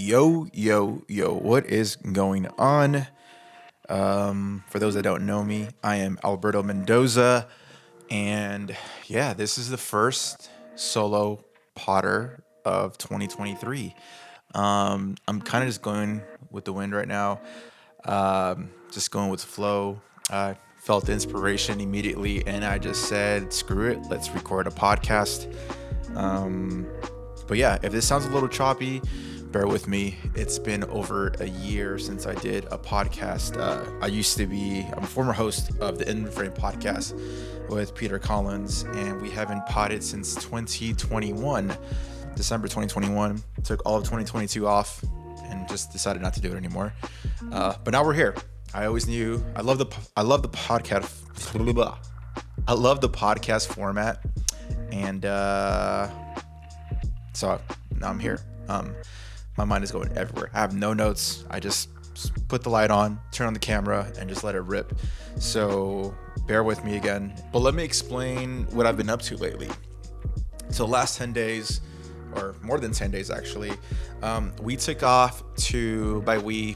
Yo, what is going on? For those that don't know me, I am Alberto Mendoza, and yeah, this is the first solo Potter of 2023. I'm kind of just going with the wind right now, just going with the flow. I felt the inspiration immediately, and I just said, screw it, let's record a podcast. But yeah, if this sounds a little choppy, bear with me. It's been over a year since I did a podcast. I'm a former host of the In Frame podcast with Peter Collins, and we haven't potted since 2021, December 2021. Took all of 2022 off and just decided not to do it anymore. But now we're here. I always knew I love the podcast. I love the podcast format, and so now I'm here. My mind is going everywhere. I have no notes. I just put the light on, turn on the camera, and just let it rip. So bear with me again. But let me explain what I've been up to lately. So last 10 days, or more than 10 days actually, we took off to,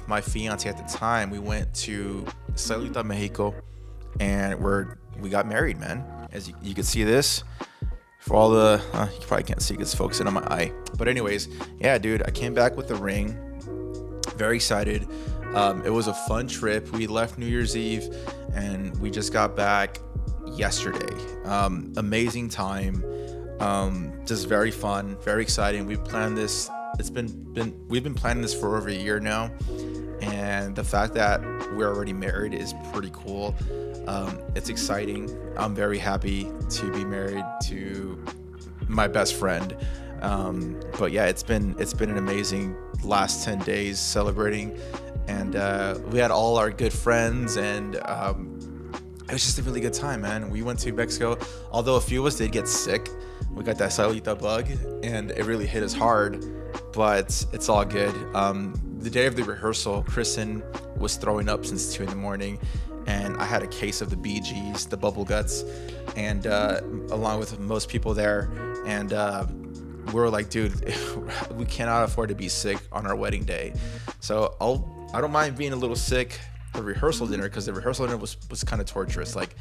my fiance at the time, we went to Salita, Mexico, and we got married, man. As you can see this. For all the, you probably can't see because it's focusing on my eye. But anyways, yeah, dude, I came back with the ring. Very excited. It was a fun trip. We left New Year's Eve and we just got back yesterday. Amazing time. Just very fun, very exciting. We planned this. We've been planning this for over a year now. And the fact that we're already married is pretty cool. It's exciting. I'm very happy to be married to my best friend. But yeah, it's been an amazing last 10 days celebrating, and we had all our good friends, and it was just a really good time, man. We went to Mexico, although a few of us did get sick. We got that Salita bug, and it really hit us hard, but it's all good. The day of the rehearsal, Kristen was throwing up since 2 a.m, and I had a case of the BGs, the bubble guts, and along with most people there, and we were like, dude, we cannot afford to be sick on our wedding day. So I don't mind being a little sick for rehearsal dinner, because the rehearsal dinner was kind of torturous. Like,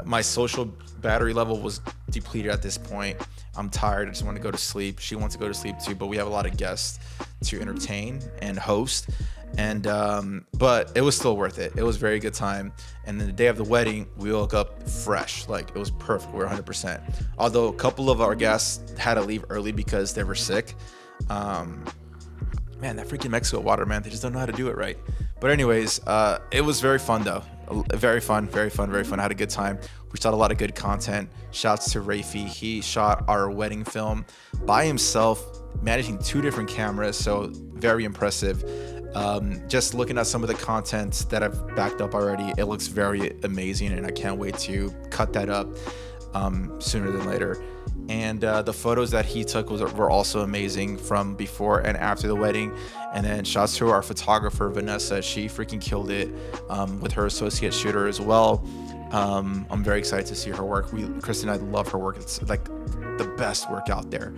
my social battery level was depleted at this point. I'm tired. I just want to go to sleep. She wants to go to sleep too, but we have a lot of guests to entertain and host. And but it was still worth it. It was a very good time. And then the day of the wedding, we woke up fresh. Like, it was perfect. We were 100%. Although a couple of our guests had to leave early because they were sick. Man, that freaking Mexico water, man. They just don't know how to do it right. But anyways, it was very fun though. Very fun. I had a good time. We shot a lot of good content. Shouts to Rafi. He shot our wedding film by himself, managing 2 different cameras. So very impressive. Just looking at some of the content that I've backed up already, it looks very amazing, and I can't wait to cut that up sooner than later. And the photos that he took were also amazing from before and after the wedding. And then shouts to our photographer, Vanessa. She freaking killed it with her associate shooter as well. I'm very excited to see her work. Kristen and I love her work. It's like the best work out there.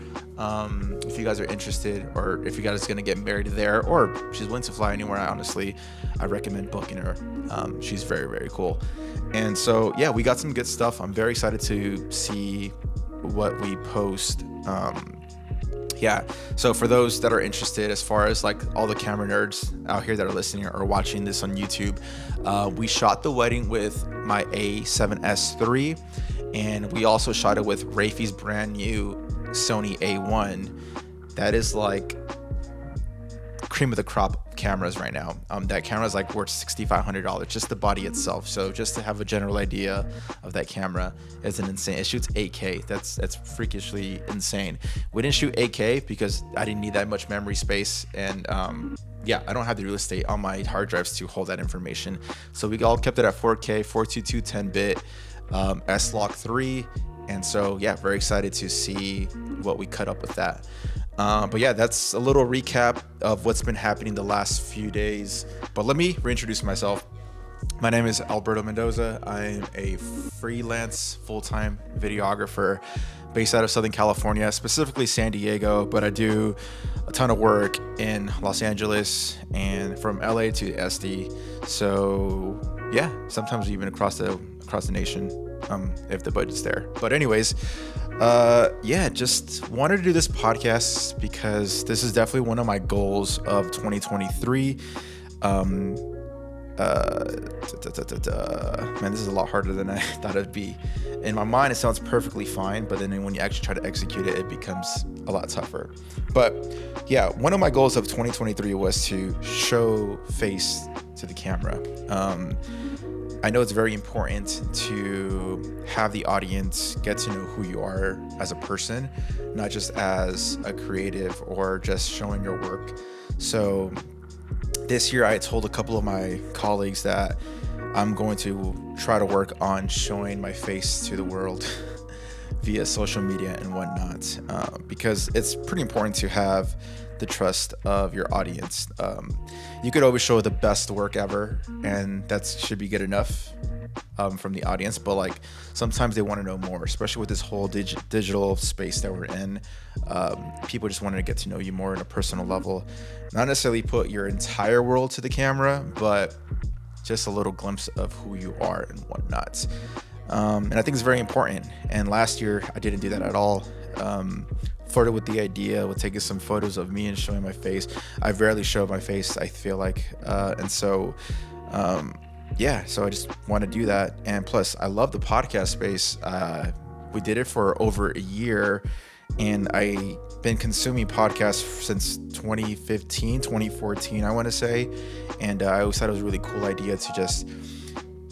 If you guys are interested, or if you guys are going to get married there, or she's willing to fly anywhere, honestly, I recommend booking her. She's very, very cool. And so, yeah, we got some good stuff. I'm very excited to see what we post. Yeah, so for those that are interested, as far as like all the camera nerds out here that are listening or watching this on YouTube, we shot the wedding with my A7S III, and we also shot it with Rafi's brand new Sony A1. That is like cream of the crop cameras right now. That camera is like worth $6,500, just the body itself. So just to have a general idea of that camera, it's an insane. It shoots 8K. That's freakishly insane. We didn't shoot 8K because I didn't need that much memory space, and yeah, I don't have the real estate on my hard drives to hold that information. So we all kept it at 4K, 422 10-bit, S-Log 3, and so yeah, very excited to see what we cut up with that. But yeah, that's a little recap of what's been happening the last few days. But let me reintroduce myself. My name is Alberto Mendoza. I'm a freelance full-time videographer based out of Southern California, specifically San Diego, but I do a ton of work in Los Angeles and from LA to SD. So yeah, sometimes even across the nation, if the budget's there. But anyways, yeah, just wanted to do this podcast because this is definitely one of my goals of 2023. um Man, this is a lot harder than I thought it'd be. In my mind, it sounds perfectly fine, but then when you actually try to execute it, it becomes a lot tougher. But yeah, one of my goals of 2023 was to show face to the camera. I know it's very important to have the audience get to know who you are as a person, not just as a creative or just showing your work. So this year I told a couple of my colleagues that I'm going to try to work on showing my face to the world via social media and whatnot, because it's pretty important to have the trust of your audience. You could always show the best work ever, and that should be good enough from the audience, but like sometimes they want to know more, especially with this whole digital space that we're in. People just wanted to get to know you more on a personal level, not necessarily put your entire world to the camera, but just a little glimpse of who you are and whatnot. And I think it's very important. And last year I didn't do that at all. Flirted with the idea with taking some photos of me and showing my face. I rarely show my face, I feel like, and so yeah, so I just want to do that. And plus, I love the podcast space. We did it for over a year, and I've been consuming podcasts since 2015, 2014, I want to say. And I always thought it was a really cool idea to just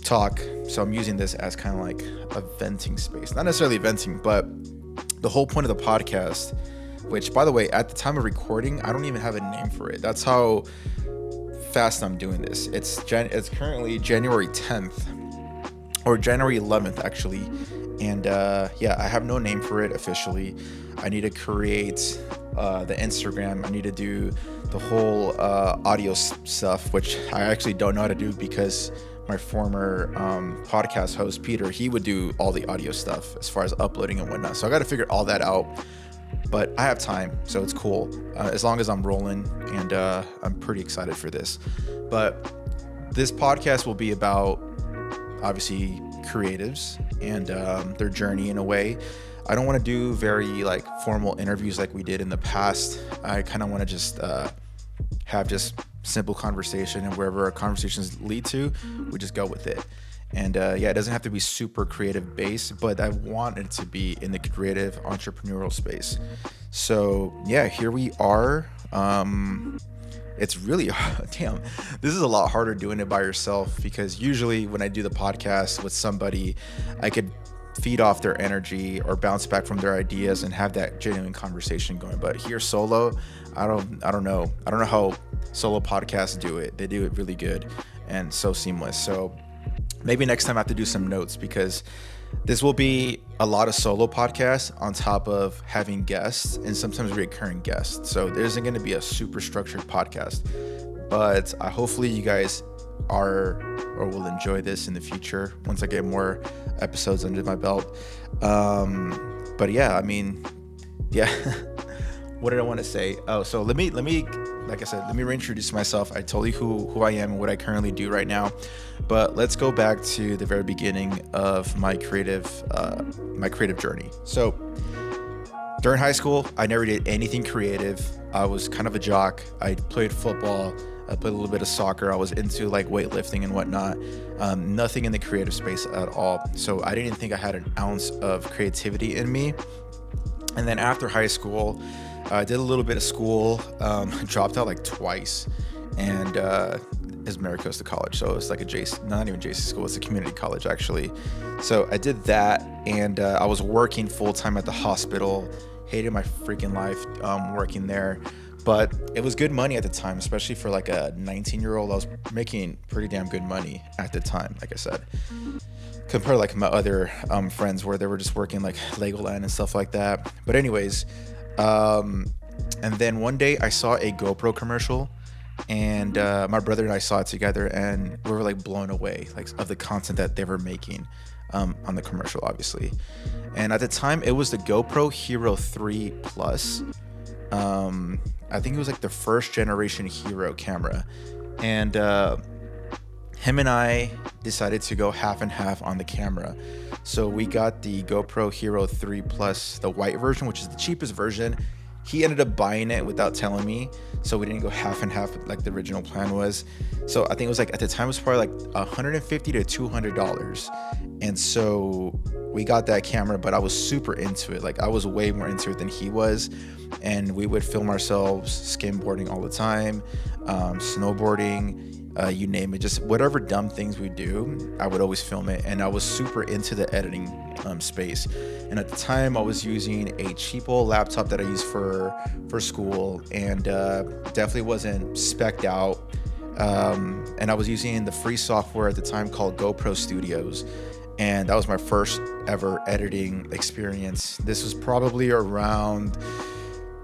talk. So I'm using this as kind of like a venting space. Not necessarily venting, but the whole point of the podcast, which, by the way, at the time of recording, I don't even have a name for it. That's how fast I'm doing this. It's currently January 10th or January 11th actually, and yeah, I have no name for it officially. I need to create the Instagram. I need to do the whole audio stuff, which I actually don't know how to do because my former podcast host Peter, he would do all the audio stuff as far as uploading and whatnot. So I got to figure all that out. But I have time, so it's cool as long as I'm rolling, and I'm pretty excited for this. But this podcast will be about, obviously, creatives and their journey in a way. I don't want to do very like formal interviews like we did in the past. I kind of want to just have just simple conversation, and wherever our conversations lead to, we just go with it. And yeah, it doesn't have to be super creative based, but I want it to be in the creative entrepreneurial space. So yeah, here we are. It's really, damn, this is a lot harder doing it by yourself, because usually when I do the podcast with somebody, I could feed off their energy or bounce back from their ideas and have that genuine conversation going. But here solo, I don't know how solo podcasts do it. They do it really good and so seamless. So maybe next time I have to do some notes, because this will be a lot of solo podcasts on top of having guests and sometimes recurring guests. So there isn't going to be a super structured podcast, but hopefully you guys are or will enjoy this in the future once I get more episodes under my belt. But yeah, I mean, yeah. What did I want to say? Oh, so let me, like I said, let me reintroduce myself. I told you who I am and what I currently do right now, but let's go back to the very beginning of my creative journey. So during high school, I never did anything creative. I was kind of a jock. I played football. I played a little bit of soccer. I was into like weightlifting and whatnot. Nothing in the creative space at all. So I didn't think I had an ounce of creativity in me. And then after high school, I did a little bit of school, dropped out like twice, and it's Maricosta College, so it's like not even JC school, it's a community college actually. So I did that, and I was working full time at the hospital. Hated my freaking life working there, but it was good money at the time, especially for like a 19-year-old. I was making pretty damn good money at the time, like I said, compared to like my other friends where they were just working like Legoland and stuff like that. But anyways, and then one day I saw a GoPro commercial, and my brother and I saw it together, and we were like blown away like of the content that they were making on the commercial, obviously. And at the time it was the GoPro Hero 3 Plus. I think it was like the first generation Hero camera. And him and I decided to go half and half on the camera. So we got the GoPro Hero 3 Plus, the white version, which is the cheapest version. He ended up buying it without telling me, so we didn't go half and half like the original plan was. So I think it was like, at the time it was probably like $150 to $200. And so we got that camera, but I was super into it. Like, I was way more into it than he was. And we would film ourselves skimboarding all the time, snowboarding, you name it, just whatever dumb things we do, I would always film it. And I was super into the editing space. And at the time, I was using a cheap old laptop that I used for school, and definitely wasn't spec'd out. And I was using the free software at the time called GoPro Studios. And that was my first ever editing experience. This was probably around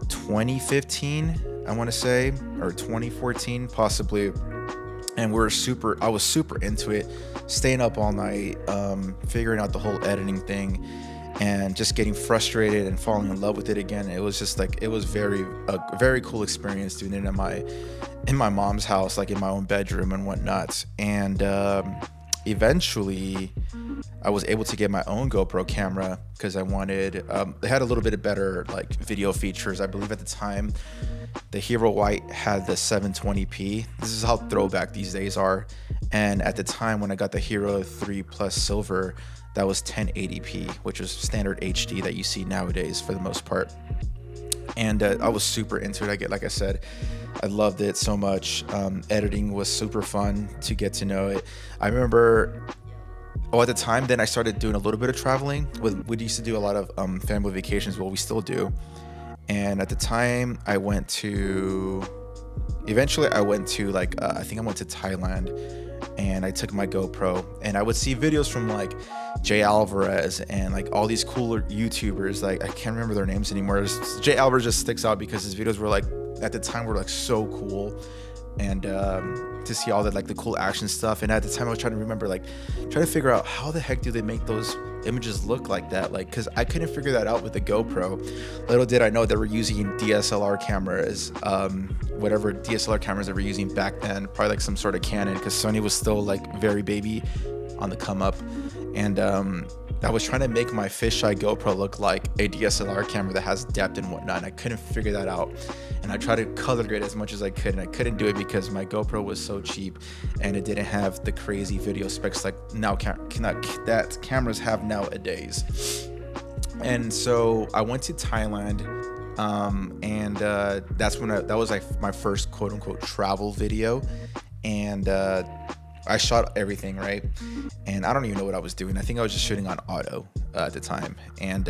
2015, I want to say, or 2014 possibly. And I was super into it, staying up all night, figuring out the whole editing thing, and just getting frustrated and falling in love with it again. It was just like, it was a very cool experience doing it in my mom's house, like in my own bedroom and whatnot. And eventually I was able to get my own GoPro camera because I wanted, it had a little bit of better like video features. I believe at the time the Hero White had the 720p. This is how throwback these days are. And at the time when I got the Hero 3 Plus Silver, that was 1080p, which was standard HD that you see nowadays for the most part. And I was super into it. Like I said, I loved it so much. Editing was super fun to get to know it. I remember, at the time, then I started doing a little bit of traveling. We used to do a lot of family vacations. Well, we still do. And at the time, eventually I went to like, I think I went to Thailand, and I took my GoPro, and I would see videos from like Jay Alvarez and like all these cooler YouTubers. Like, I can't remember their names anymore. Jay Alvarez just sticks out because his videos were like, at the time, were like so cool. And to see all that, like the cool action stuff. And at the time I was trying to figure out how the heck do they make those images look like that, like, because I couldn't figure that out with the GoPro. Little did I know they were using DSLR cameras, whatever DSLR cameras they were using back then, probably like some sort of Canon, because Sony was still like very baby on the come up. And I was trying to make my fisheye GoPro look like a DSLR camera that has depth and whatnot, and I couldn't figure that out. And I tried to color grade as much as I could, and I couldn't do it because my GoPro was so cheap and it didn't have the crazy video specs like that cameras have nowadays. And so I went to Thailand, and that was like my first quote unquote travel video. And I shot everything, right? And I don't even know what I was doing. I think I was just shooting on auto at the time. And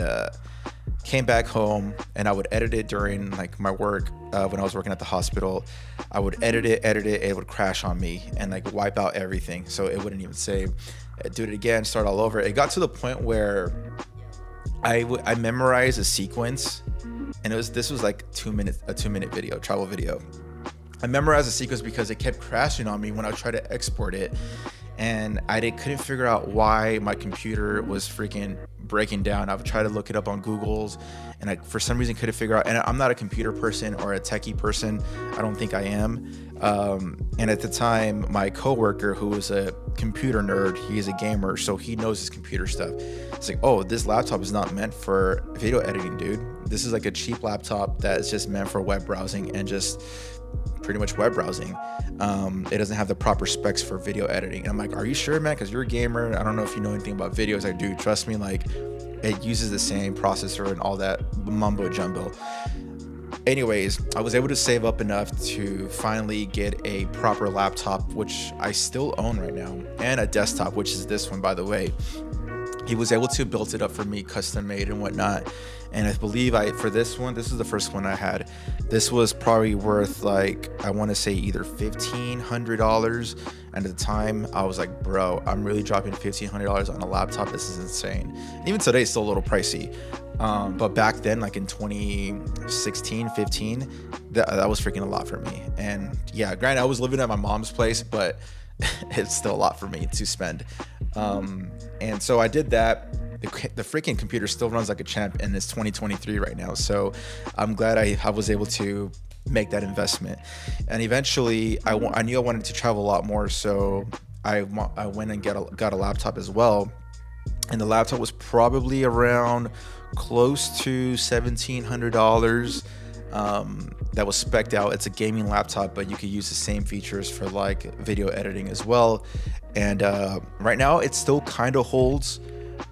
came back home, and I would edit it during like my work when I was working at the hospital. I would edit it, it would crash on me and like wipe out everything. So it wouldn't even save. I'd do it again, start all over. It got to the point where I memorized a sequence, and this was like a 2-minute video, travel video. I memorized the sequence because it kept crashing on me when I tried to export it, and couldn't figure out why my computer was freaking breaking down. I would try to look it up on Google's, and I for some reason couldn't figure out. And I'm not a computer person or a techie person. I don't think I am. And at the time, my coworker, who was a computer nerd, he's a gamer, so he knows his computer stuff. It's like, oh, this laptop is not meant for video editing, dude. This is like a cheap laptop that is just meant for web browsing and just pretty much web browsing. It doesn't have the proper specs for video editing. And I'm like, are you sure, man? Because you're a gamer. I don't know if you know anything about videos. I do. Trust me, like, it uses the same processor and all that mumbo jumbo. Anyways, I was able to save up enough to finally get a proper laptop, which I still own right now, and a desktop, which is this one, by the way. He was able to build it up for me, custom made and whatnot. And I believe for this one, this is the first one I had. This was probably worth like, I want to say either $1,500. And at the time I was like, bro, I'm really dropping $1,500 on a laptop. This is insane. Even today it's still a little pricey. But back then, like in 2016, 15, that was freaking a lot for me. And yeah, granted, I was living at my mom's place, but it's still a lot for me to spend. And so I did that. The freaking computer still runs like a champ, and it's 2023 right now. So I'm glad I was able to make that investment. And eventually, I knew I wanted to travel a lot more, so I went and got a laptop as well. And the laptop was probably around close to $1,700. That was specced out. It's a gaming laptop, but you could use the same features for like video editing as well. And right now, it still kind of holds,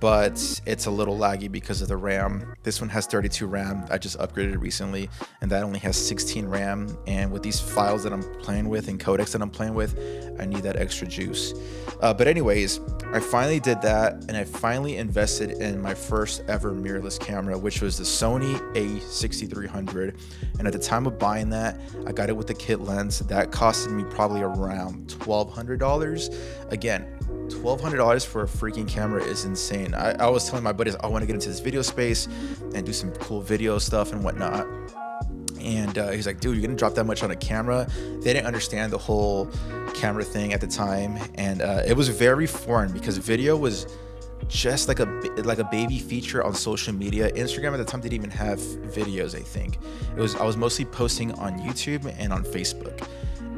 but it's a little laggy because of the RAM. This one has 32 RAM. I just upgraded it recently, and that only has 16 RAM. And with these files that I'm playing with and codecs that I'm playing with, I need that extra juice. But anyways, I finally did that, and I finally invested in my first ever mirrorless camera, which was the Sony A6300. And at the time of buying that, I got it with the kit lens. That costed me probably around $1,200. Again, $1,200 for a freaking camera is insane. I was telling my buddies I want to get into this video space and do some cool video stuff and whatnot. And he's like, dude, you're gonna drop that much on a camera? They didn't understand the whole camera thing at the time, and it was very foreign because video was just like a baby feature on social media. Instagram at the time didn't even have videos. I think I was mostly posting on YouTube and on Facebook.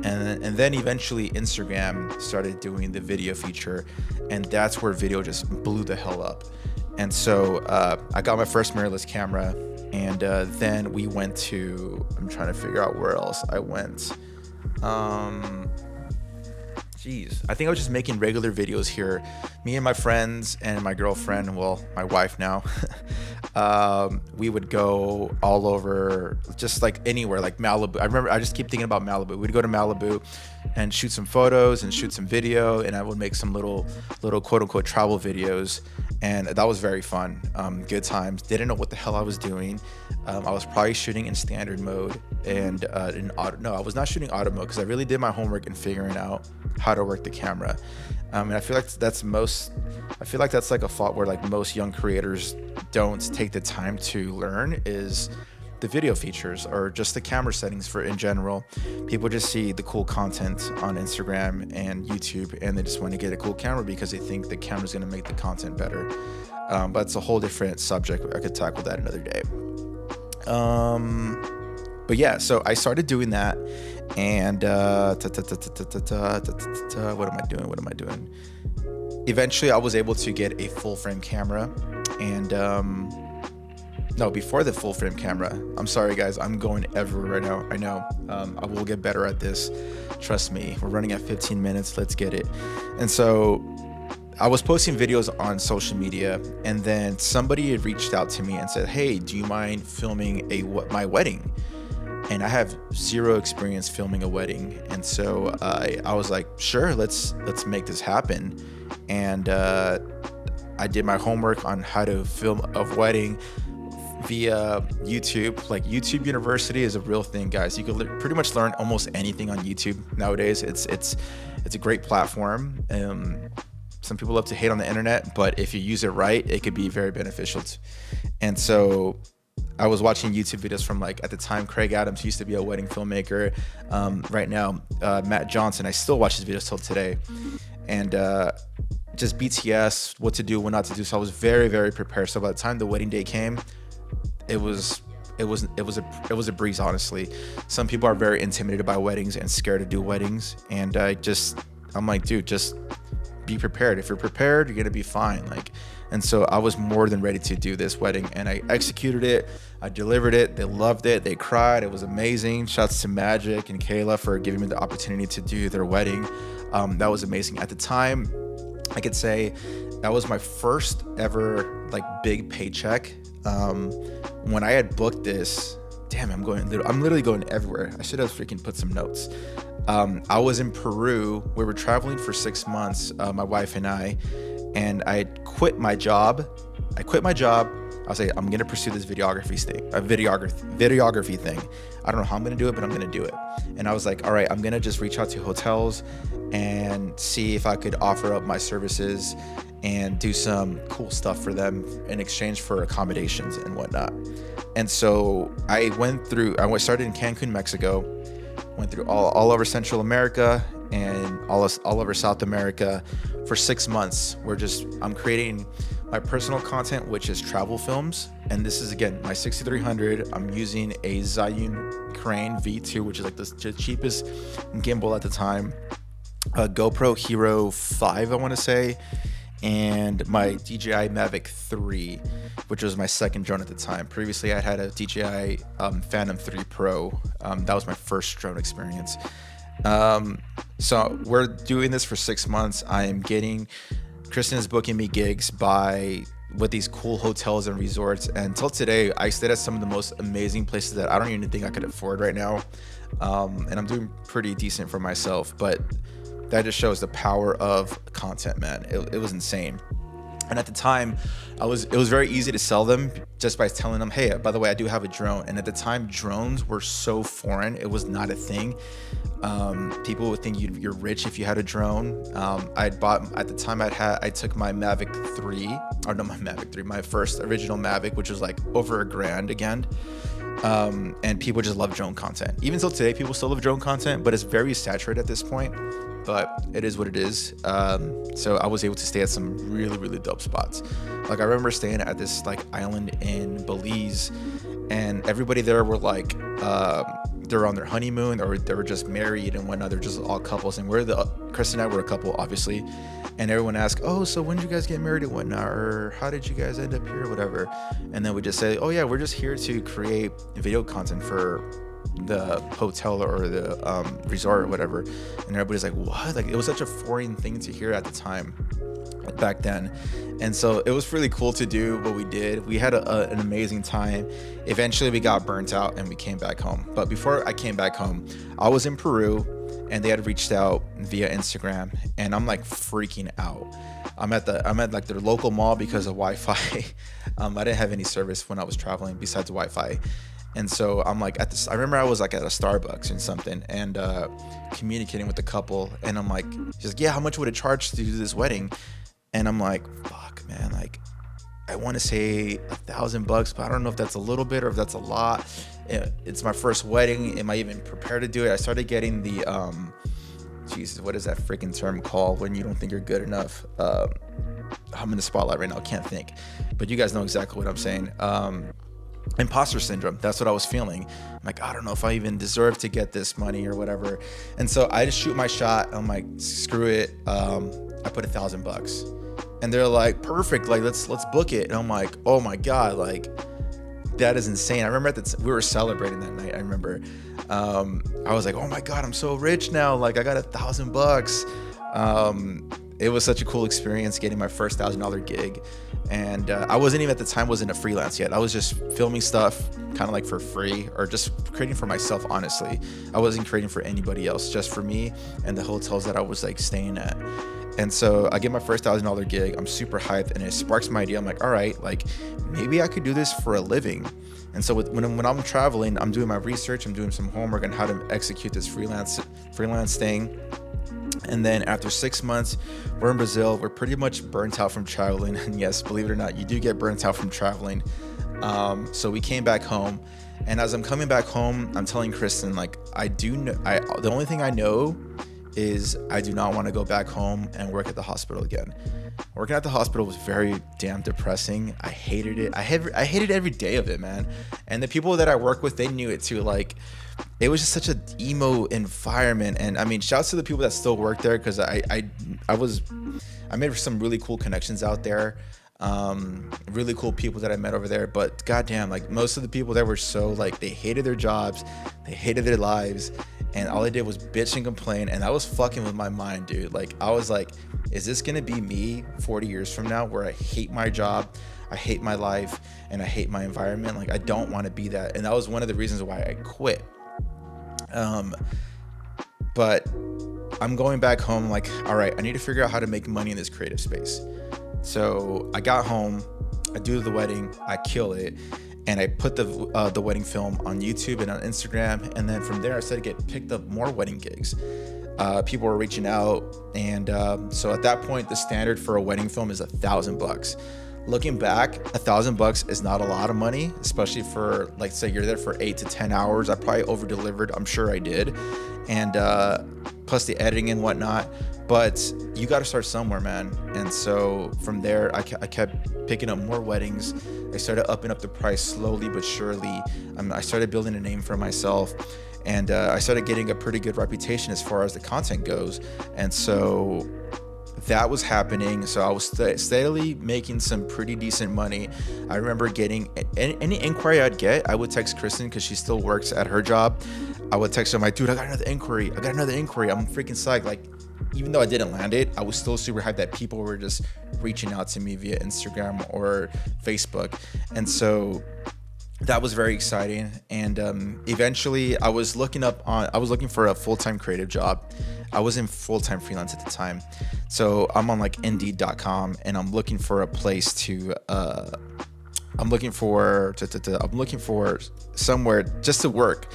And then eventually Instagram started doing the video feature, and that's where video just blew the hell up. And so I got my first mirrorless camera, and then we went to, I'm trying to figure out where else I went. I think I was just making regular videos here. Me and my friends and my girlfriend, well, my wife now, we would go all over, just like anywhere, like Malibu. I just keep thinking about Malibu. We'd go to Malibu and shoot some photos and shoot some video, and I would make some little quote unquote travel videos. And that was very fun. Good times. Didn't know what the hell I was doing. I was probably shooting in standard mode and in auto. No, I was not shooting auto mode because I really did my homework in figuring out how to work the camera. And I feel like that's like a fault where like most young creators don't take the time to learn is the video features or just the camera settings for in general. People just see the cool content on Instagram and YouTube, and they just want to get a cool camera because they think the camera's going to make the content better. But it's a whole different subject. I could tackle that another day. But yeah, so I started doing that, and what am I doing? Eventually, I was able to get a full frame camera, and no, before the full frame camera. I'm sorry, guys. I'm going everywhere right now. I know. I will get better at this. Trust me. We're running at 15 minutes. Let's get it. And so I was posting videos on social media, and then somebody had reached out to me and said, hey, do you mind filming my wedding? And I have zero experience filming a wedding. And so I was like, sure, let's make this happen. And I did my homework on how to film a wedding via YouTube. Like, YouTube University is a real thing, guys. You can pretty much learn almost anything on YouTube nowadays. It's a great platform. Some people love to hate on the internet, but if you use it right, it could be very beneficial. And so I was watching YouTube videos from, like, at the time, Craig Adams used to be a wedding filmmaker. Right now, Matt Johnson, I still watch his videos till today. And just BTS, what to do, what not to do. So I was very, very prepared. So by the time the wedding day came, it was a breeze, honestly. Some people are very intimidated by weddings and scared to do weddings, and I'm like, dude, just be prepared. If you're prepared, you're gonna be fine. Like, and so I was more than ready to do this wedding, and I executed it. I delivered it. They loved it. They cried. It was amazing. Shouts to Magic and Kayla for giving me the opportunity to do their wedding. That was amazing. At the time, I could say that was my first ever like big paycheck. When I had booked this, damn, I'm literally going everywhere. I should have freaking put some notes. I was in Peru. We were traveling for 6 months, my wife and I had quit my job. I was like, I'm gonna pursue this videography thing. I don't know how I'm gonna do it, but I'm gonna do it. And I was like, all right, I'm gonna just reach out to hotels and see if I could offer up my services and do some cool stuff for them in exchange for accommodations and whatnot. And so I started in Cancun, Mexico, went through all over Central America and all over South America for 6 months. I'm creating my personal content, which is travel films. And this is, again, my 6300. I'm using a Zhiyun Crane V2, which is like the cheapest gimbal at the time. A GoPro Hero 5, I want to say, and my DJI Mavic 3, which was my second drone at the time. Previously, I had a DJI Phantom 3 Pro. That was my first drone experience. So we're doing this for 6 months. Kristen is booking me gigs with these cool hotels and resorts. And until today, I stayed at some of the most amazing places that I don't even think I could afford right now. And I'm doing pretty decent for myself, but that just shows the power of content, man. It was insane. And at the time, it was very easy to sell them just by telling them, hey, by the way, I do have a drone. And at the time, drones were so foreign. It was not a thing. People would think you're rich if you had a drone. I took my Mavic 3, or no, my Mavic 3, my first original Mavic, which was like over $1,000 again. And people just love drone content. Even till today, people still love drone content, but it's very saturated at this point. But it is what it is. So I was able to stay at some really, really dope spots. Like I remember staying at this like island in Belize, and everybody there were like, they're on their honeymoon or they were just married and whatnot. They're just all couples, and Chris and I were a couple, obviously. And everyone asked, oh, so when did you guys get married and whatnot, or how did you guys end up here or whatever? And then we just say, oh yeah, we're just here to create video content for the hotel or the resort or whatever. And everybody's like, what? Like, it was such a foreign thing to hear at the time back then. And so it was really cool to do what we did. We had an amazing time. Eventually we got burnt out and we came back home. But before I came back home, I was in Peru, and they had reached out via Instagram, and I'm like freaking out. I'm at like their local mall because of Wi-Fi. I didn't have any service when I was traveling besides Wi-Fi. And so I'm like I remember I was like at a Starbucks and something, and communicating with the couple, and I'm like, she's like, yeah, how much would it charge to do this wedding? And I'm like, fuck, man, like I want to say $1,000, but I don't know if that's a little bit or if that's a lot. It's my first wedding. Am I even prepared to do it? I started getting the Jesus, what is that freaking term called when you don't think you're good enough? I'm in the spotlight right now, can't think, but you guys know exactly what I'm saying. Imposter syndrome. That's what I was feeling. I'm like, I don't know if I even deserve to get this money or whatever. And so I just shoot my shot. I'm like, screw it. I put $1,000, and they're like, perfect. Like, let's book it. And I'm like, oh my God, like that is insane. I remember we were celebrating that night. I remember, I was like, oh my God, I'm so rich now. Like I got $1,000. It was such a cool experience getting my first $1,000 gig. And I wasn't even at the time wasn't a freelance yet. I was just filming stuff kind of like for free, or just creating for myself, honestly. I wasn't creating for anybody else, just for me and the hotels that I was like staying at. And so I get my first $1,000 gig. I'm super hyped, and it sparks my idea. I'm like, all right, like maybe I could do this for a living. And so when I'm traveling, I'm doing my research, I'm doing some homework on how to execute this freelance thing. And then after 6 months, we're in Brazil. We're pretty much burnt out from traveling. And yes, believe it or not, you do get burnt out from traveling. So we came back home. And as I'm coming back home, I'm telling Kristen, like, the only thing I know is I do not want to go back home and work at the hospital again. Working at the hospital was very damn depressing. I hated it. I hated every day of it, man. And the people that I work with, they knew it too. Like, it was just such an emo environment. And I mean, shouts to the people that still work there, because I made some really cool connections out there. Really cool people that I met over there. But goddamn, like most of the people there were so like, they hated their jobs, they hated their lives, and all they did was bitch and complain. And that was fucking with my mind, dude. Like, I was like, is this gonna be me 40 years from now, where I hate my job, I hate my life, and I hate my environment? Like, I don't want to be that. And that was one of the reasons why I quit. But I'm going back home like, all right, I need to figure out how to make money in this creative space. So I got home, I do the wedding, I kill it, and I put the wedding film on YouTube and on Instagram. And then from there, I started to get picked up more wedding gigs. People were reaching out, and so at that point, the standard for a wedding film is $1,000. Looking back, $1,000 is not a lot of money, especially for, like, say you're there for 8 to 10 hours. I probably over delivered. I'm sure I did. And plus the editing and whatnot. but you got to start somewhere, man. And so from there, I kept picking up more weddings. I started upping up the price slowly but surely. I started building a name for myself, and I started getting a pretty good reputation as far as the content goes. And so that was happening. So I was steadily making some pretty decent money. I remember getting any inquiry I'd get, I would text Kristen because she still works at her job. I would text her, I'm like, dude, I got another inquiry. I'm freaking psyched. Like, even though I didn't land it, I was still super hyped that people were just reaching out to me via Instagram or Facebook. And so that was very exciting. And eventually I was looking for a full-time creative job. I was in full-time freelance at the time. So I'm on like Indeed.com, and I'm looking for a place I'm looking for somewhere just to work.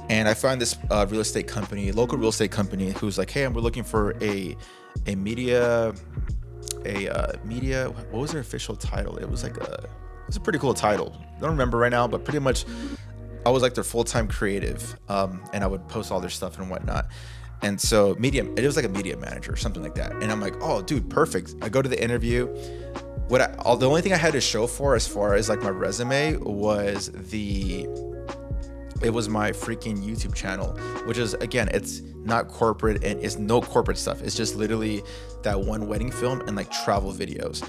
And I found this local real estate company who's like, hey, we're looking for a media, what was their official title? It was a pretty cool title. I don't remember right now, but pretty much I was like their full-time creative, and I would post all their stuff and whatnot. And so it was like a media manager or something like that. And I'm like, oh, dude, perfect. I go to the interview. The only thing I had to show for as far as like my resume was it was my freaking YouTube channel, which is, again, it's not corporate and it's no corporate stuff. It's just literally that one wedding film and like travel videos.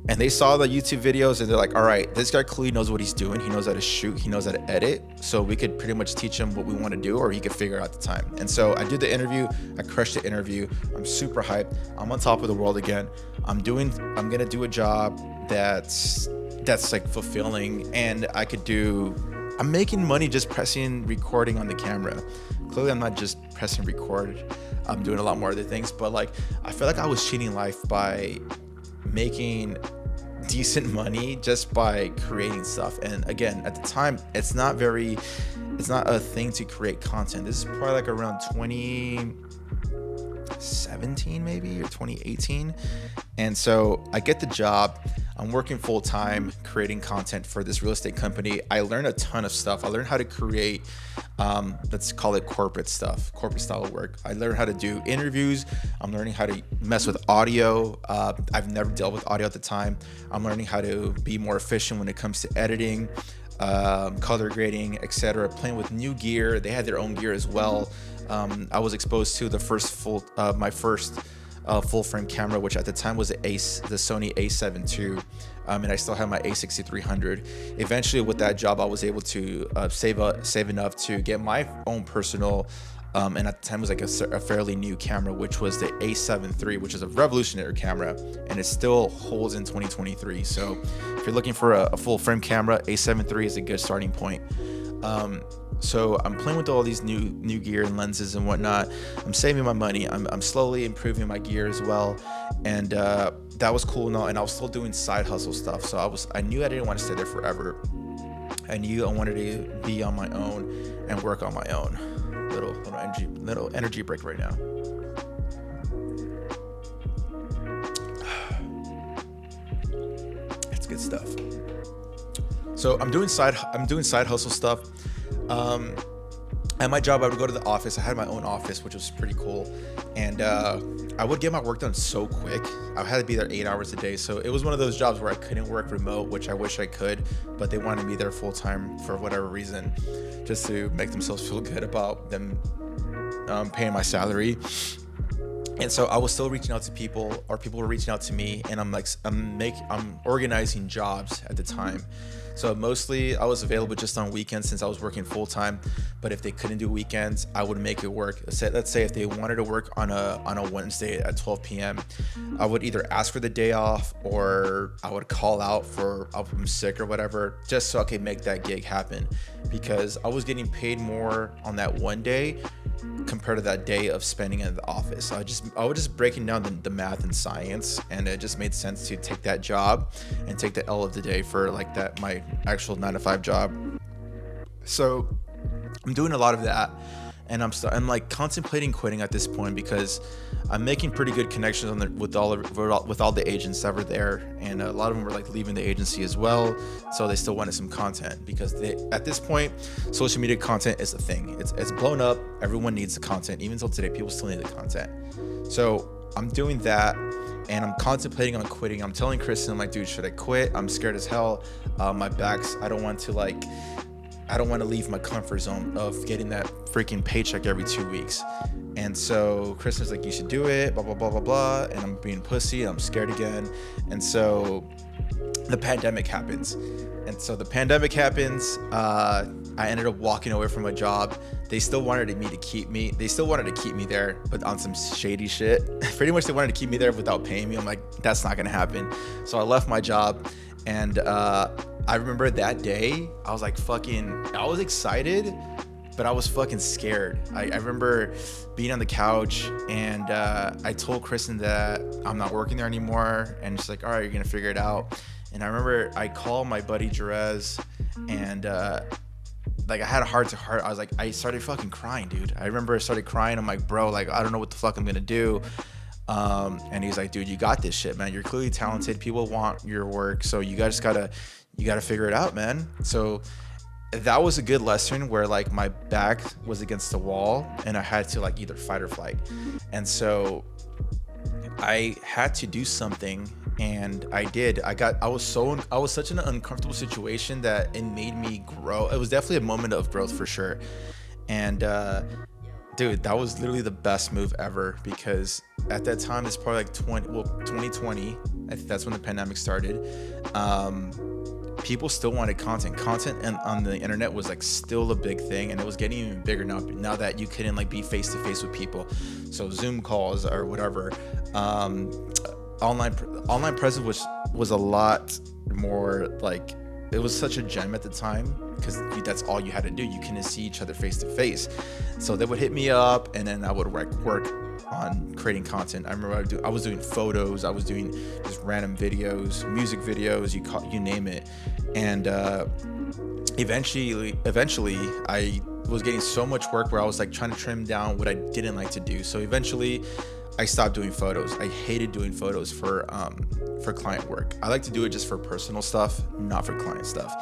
And they saw the YouTube videos and they're like, all right, this guy clearly knows what he's doing. He knows how to shoot. He knows how to edit. So we could pretty much teach him what we want to do, or he could figure out the time. And so I did the interview. I crushed the interview. I'm super hyped. I'm on top of the world again. I'm going to do a job that's like fulfilling, and I'm making money just pressing recording on the camera. Clearly, I'm not just pressing record. I'm doing a lot more other things, but like, I feel like I was cheating life by making decent money just by creating stuff. And again, at the time, it's not a thing to create content. This is probably like around 2017 maybe, or 2018. And so I get the job. I'm working full time creating content for this real estate company. I learned a ton of stuff. I learned how to create, let's call it corporate style of work. I learned how to do interviews. I'm learning how to mess with audio. I've never dealt with audio at the time. I'm learning how to be more efficient when it comes to editing, color grading, etc. Playing with new gear. They had their own gear as well. I was exposed to my first full frame camera, which at the time was the Sony A7 II, and I still have my A6300. Eventually, with that job, I was able to save enough to get my own personal, and at the time it was like a fairly new camera, which was the A7 III, which is a revolutionary camera, and it still holds in 2023. So if you're looking for a full frame camera, A7 III is a good starting point. So I'm playing with all these new gear and lenses and whatnot. I'm saving my money. I'm slowly improving my gear as well, and that was cool and all. And I was still doing side hustle stuff. So I knew I didn't want to stay there forever. I knew I wanted to be on my own and work on my own. Little energy break right now. It's good stuff. So I'm doing side hustle stuff. At my job, I would go to the office. I had my own office, which was pretty cool. And I would get my work done so quick. I had to be there 8 hours a day. So it was one of those jobs where I couldn't work remote, which I wish I could, but they wanted me there full time for whatever reason, just to make themselves feel good about them paying my salary. And so I was still reaching out to people, or people were reaching out to me, and I'm organizing jobs at the time. So mostly I was available just on weekends since I was working full time. But if they couldn't do weekends, I would make it work. Let's say if they wanted to work on a Wednesday at 12 p.m., I would either ask for the day off, or I would call out I'm sick or whatever, just so I could make that gig happen, because I was getting paid more on that one day compared to that day of spending in the office. So I was just breaking down the math and science, and it just made sense to take that job and take the L of the day for like that, my actual 9-to-5 job. So I'm doing a lot of that, and I'm like contemplating quitting at this point, because I'm making pretty good connections with all the agents that were there, and a lot of them were like leaving the agency as well. So they still wanted some content, because at this point, social media content is a thing. It's blown up. Everyone needs the content. Even until today, people still need the content. So I'm doing that, and I'm contemplating on quitting. I'm telling Kristen, I'm like, dude, should I quit? I'm scared as hell. My back's, I don't want to leave my comfort zone of getting that freaking paycheck every 2 weeks. And so Kristen's like, you should do it, blah, blah, blah, blah, blah. And I'm being pussy. I'm scared again. And so the pandemic happens. And so the pandemic happens. I ended up walking away from my job. They still wanted me to keep me. They still wanted to keep me there, but on some shady shit. Pretty much they wanted to keep me there without paying me. I'm like, that's not going to happen. So I left my job. And I remember that day, I was like I was excited, but I was fucking scared. I remember being on the couch, and I told Kristen that I'm not working there anymore. And she's like, all right, you're going to figure it out. And I remember I called my buddy Jerez, and like I had a heart to heart. I started fucking crying, dude. I remember I started crying. I'm like, bro, like I don't know what the fuck I'm going to do. And he's like, dude, you got this shit, man. You're clearly talented. People want your work. So you gotta figure it out, man. So that was a good lesson where like my back was against the wall and I had to like either fight or flight. And so I had to do something, and I did. I was such an uncomfortable situation that it made me grow. It was definitely a moment of growth for sure. And, dude, that was literally the best move ever, because at that time, it's probably like 2020. I think that's when the pandemic started. People still wanted content, and on the internet was like still a big thing, and it was getting even bigger now that you couldn't like be face to face with people. So Zoom calls or whatever. Online presence was a lot more like, it was such a gem at the time, because that's all you had to do. You couldn't see each other face to face. So they would hit me up, and then I would work on creating content. I remember I was doing photos, I was doing just random videos, music videos, you name it. And eventually I was getting so much work where I was like trying to trim down what I didn't like to do. So eventually I stopped doing photos. I hated doing photos for client work. I like to do it just for personal stuff, not for client stuff.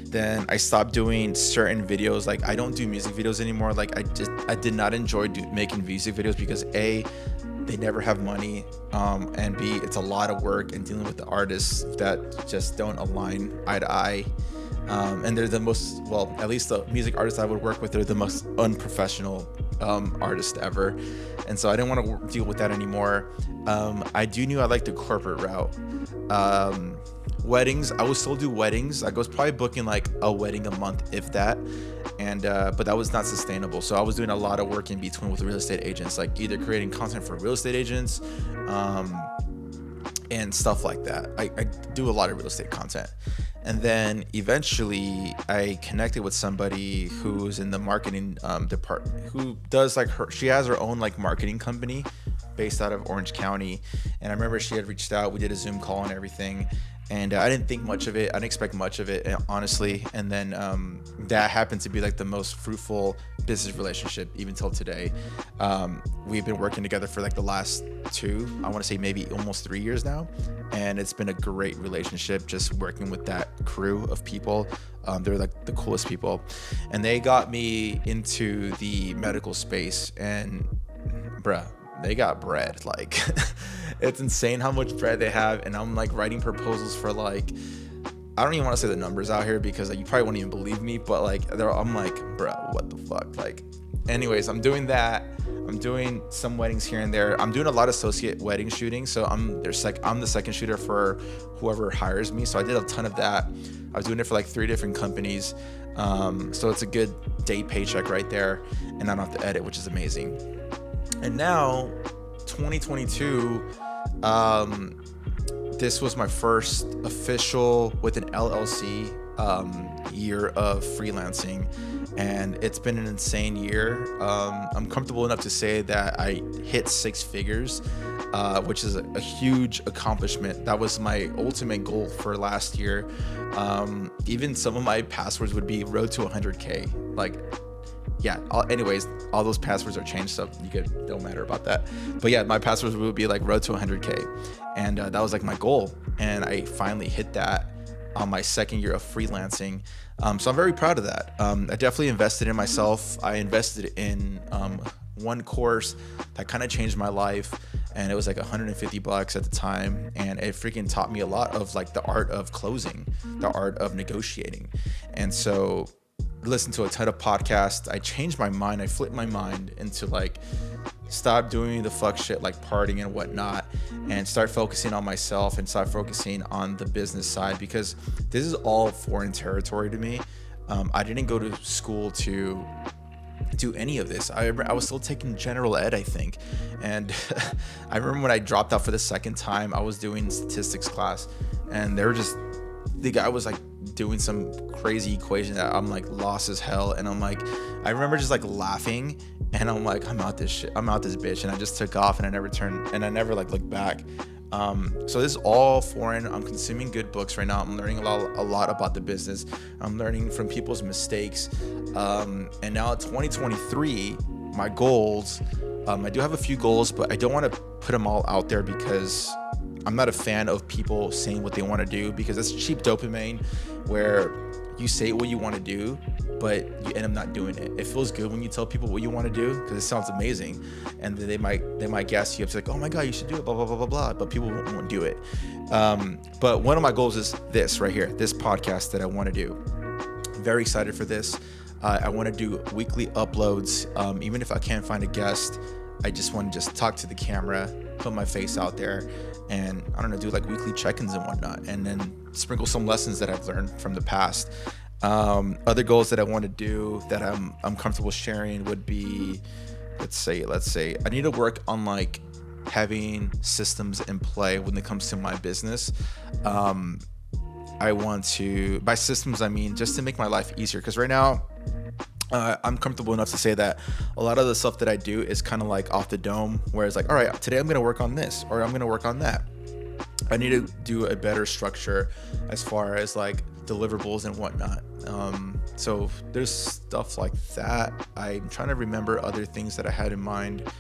Then I stopped doing certain videos. Like I don't do music videos anymore. Like I did not enjoy making music videos, because A, they never have money, and B, it's a lot of work, and dealing with the artists that just don't align eye to eye. And they're the most, well, at least the music artists I would work with, they're the most unprofessional artist ever. And so I didn't want to deal with that anymore. I knew I liked the corporate route. Weddings, I would still do weddings. I was probably booking like a wedding a month, if that. And but that was not sustainable. So I was doing a lot of work in between with real estate agents, like either creating content for real estate agents, and stuff like that. I do a lot of real estate content. And then eventually I connected with somebody who's in the marketing department, who does like she has her own like marketing company based out of Orange County. And I remember she had reached out, we did a Zoom call and everything. And I didn't think much of it. I didn't expect much of it, honestly. And then that happened to be like the most fruitful business relationship even till today. We've been working together for like the last I want to say maybe almost 3 years now. And it's been a great relationship just working with that crew of people. They're like the coolest people. And they got me into the medical space, and bruh, they got bread. Like it's insane how much bread they have. And I'm like writing proposals for like, I don't even want to say the numbers out here, because like, you probably won't even believe me, but like I'm like, bro, what the fuck? Like, anyways, I'm doing that. I'm doing some weddings here and there. I'm doing a lot of associate wedding shooting. So I'm the second shooter for whoever hires me. So I did a ton of that. I was doing it for like 3 different companies. So it's a good day paycheck right there, and I don't have to edit, which is amazing. And now 2022, this was my first official with an LLC year of freelancing, and it's been an insane year. I'm comfortable enough to say that I hit 6 figures, which is a huge accomplishment. That was my ultimate goal for last year. Even some of my passwords would be road to 100K. Like, yeah, anyways, all those passwords are changed, so don't matter about that. But yeah, my passwords would be like road to 100K. And that was like my goal. And I finally hit that on my second year of freelancing. So I'm very proud of that. I definitely invested in myself. I invested in one course that kind of changed my life. and it was like $150 at the time, and it freaking taught me a lot of like the art of closing, the art of negotiating. And so listen to a ton of podcasts. I changed my mind. I flipped my mind into like, stop doing the fuck shit like partying and whatnot, and start focusing on myself and start focusing on the business side, because this is all foreign territory to me. I didn't go to school to do any of this. I was still taking general ed, I think. And I remember when I dropped out for the second time, I was doing statistics class, and the guy was like doing some crazy equation that I'm like lost as hell. And I'm like, I remember just like laughing, and I'm like, I'm out this bitch. And I just took off, and I never like looked back. So this is all foreign. I'm consuming good books right now. I'm learning a lot about the business. I'm learning from people's mistakes. And now 2023, my goals, I do have a few goals, but I don't want to put them all out there because I'm not a fan of people saying what they want to do, because it's cheap dopamine where you say what you want to do, but you end up not doing it. It feels good when you tell people what you want to do because it sounds amazing, and they might gas you up to like, oh my god, you should do it, blah blah blah blah blah. But people won't do it. But one of my goals is this right here, this podcast that I want to do. I'm very excited for this. I want to do weekly uploads. Even if I can't find a guest, I just want to just talk to the camera, put my face out there, and I don't know, do like weekly check-ins and whatnot, and then sprinkle some lessons that I've learned from the past. Other goals that I want to do that I'm comfortable sharing would be, let's say I need to work on like having systems in play when it comes to my business. I want to, by systems I mean just to make my life easier, because right now I'm comfortable enough to say that a lot of the stuff that I do is kind of like off the dome, where it's like, all right, today I'm going to work on this, or I'm going to work on that. I need to do a better structure as far as like deliverables and whatnot. So there's stuff like that. I'm trying to remember other things that I had in mind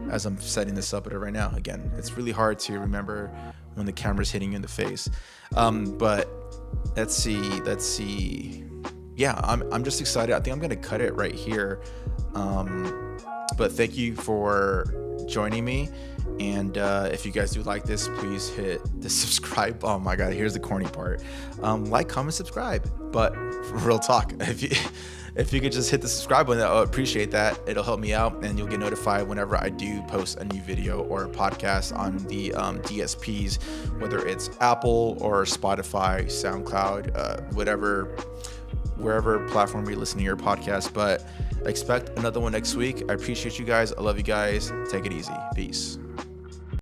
as I'm setting this up. But right now, again, it's really hard to remember when the camera's hitting you in the face. But let's see. Yeah, I'm just excited. I think I'm gonna cut it right here. But thank you for joining me. And if you guys do like this, please hit the subscribe. Oh my god, here's the corny part. Like, comment, subscribe. But for real talk, if you could just hit the subscribe button, I would appreciate that. It'll help me out, and you'll get notified whenever I do post a new video or a podcast on the DSPs, whether it's Apple or Spotify, SoundCloud, wherever platform you listen to your podcast. But expect another one next week. I appreciate you guys. I love you guys. Take it easy. Peace.